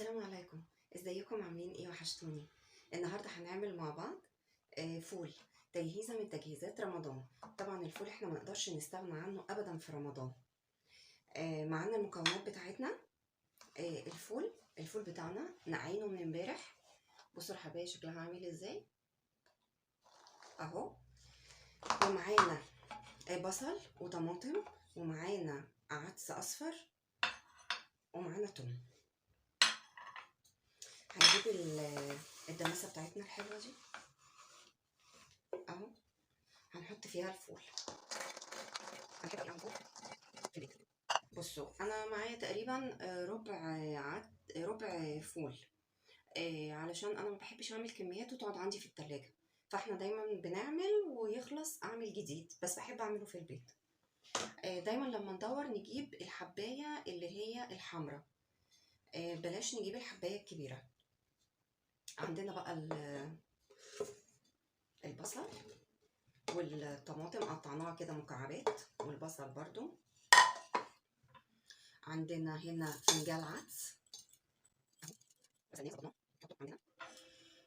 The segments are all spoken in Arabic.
السلام عليكم. ازيكم عاملين ايه؟ وحشتوني. النهارده هنعمل مع بعض فول، تجهيزه من تجهيزات رمضان. طبعا الفول احنا ما نقدرش نستغنى عنه ابدا في رمضان. معانا المكونات بتاعتنا. الفول بتاعنا نقعينه من امبارح. بصوا الحبايه شكلها عامل ازاي اهو. ومعانا بصل وطماطم، ومعانا عدس اصفر، ومعانا توم. هنجيب الدماسه بتاعتنا الحلوه دي اهو، هنحط فيها الفول. بصوا انا معايا تقريبا ربع فول. علشان انا ما بحبش اعمل كميات وتقعد عندي في التلاجة، فاحنا دايما بنعمل ويخلص اعمل جديد، بس بحب اعمله في البيت. دايما لما ندور نجيب الحباية اللي هي الحمراء، بلاش نجيب الحباية الكبيرة. عندنا بقى البصل والطماطم قطعناها كده مكعبات، والبصل برضو. عندنا هنا فنجان عدس،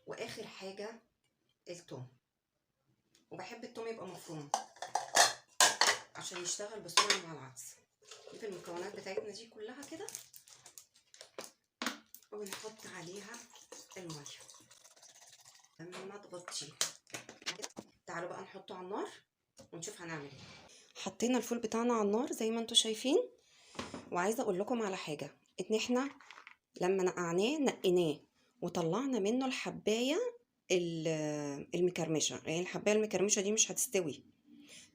واخر حاجه الثوم. وبحب الثوم يبقى مفروم عشان يشتغل بسرعه مع العدس. نجيب المكونات بتاعتنا دي كلها كده ونحط عليها الميه لما تغطيه. تعالوا بقى نحطه على النار ونشوف هنعمل ايه. حطينا الفول بتاعنا على النار زي ما انتم شايفين. وعايزه اقول لكم على حاجه، ان احنا لما نقعناه نقيناه وطلعنا منه الحبايه المكرمشه. يعني الحبايه المكرمشه دي مش هتستوي،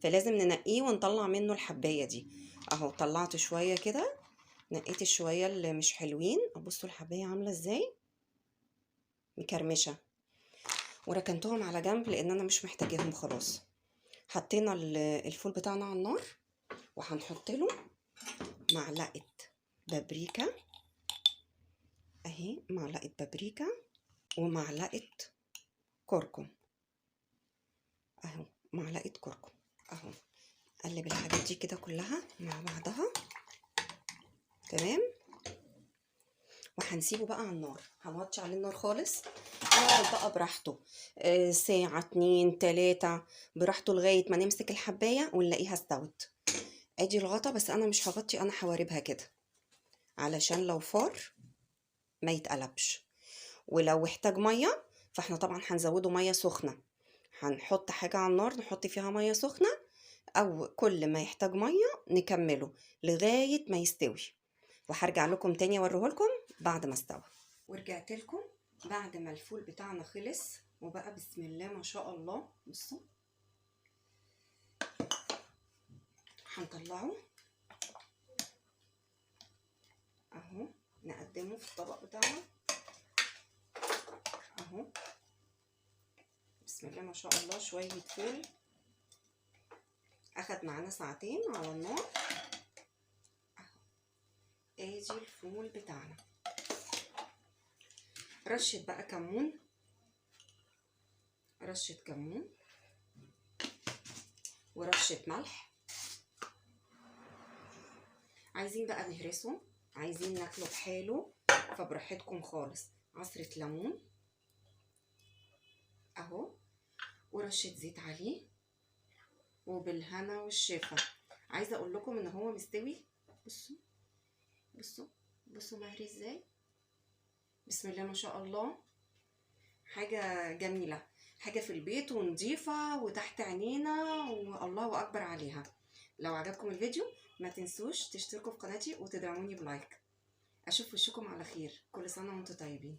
فلازم ننقيه ونطلع منه الحبايه دي اهو. طلعت شويه كده، نقيت الشويه اللي مش حلوين. بصوا الحبايه عامله ازاي مكرمشه، وركنتهم على جنب لان انا مش محتاجاهم خلاص. حطينا الفول بتاعنا على النار، وهنحط له معلقه بابريكا اهي، معلقه بابريكا ومعلقه كركم اهو، معلقه كركم اهو. قلب الحاجات دي كده كلها مع بعضها تمام. وهنسيبه بقى على النار، هنوطي عليه النار خالص، يقعد بقى براحته ساعة 2 3 براحته لغاية ما نمسك الحباية ونلاقيها استوت. ادي الغطا، بس انا مش هغطي، انا هواربها كده علشان لو فار ما يتقلبش. ولو احتاج مية فاحنا طبعا هنزوده مية سخنة. هنحط حاجة على النار نحط فيها مية سخنة، او كل ما يحتاج مية نكمله لغاية ما يستوي. وهرجع لكم تاني اوريهولكم بعد ما استوى. ورجعت لكم بعد ما الفول بتاعنا خلص وبقى بسم الله ما شاء الله. بصوا هنطلعه اهو، نقدمه في الطبق بتاعنا اهو. بسم الله ما شاء الله. شوية فول اخد معانا ساعتين على النار اهو. ادي الفول بتاعنا. رشة بقى كمون، رشة كمون ورشة ملح. عايزين بقى نهرسه، عايزين ناكله بحاله، فبراحتكم خالص. عصرة ليمون اهو، ورشة زيت عليه، وبالهنا والشفا. عايزه اقول لكم ان هو مستوي. بصوا بصوا بصوا مهري ازاي، بسم الله ما شاء الله. حاجه جميله، حاجه في البيت ونضيفه وتحت عينينا والله اكبر عليها. لو عجبكم الفيديو ما تنسوش تشتركوا في قناتي وتدعموني بلايك. اشوف وشكم على خير، كل سنه وانتم طيبين.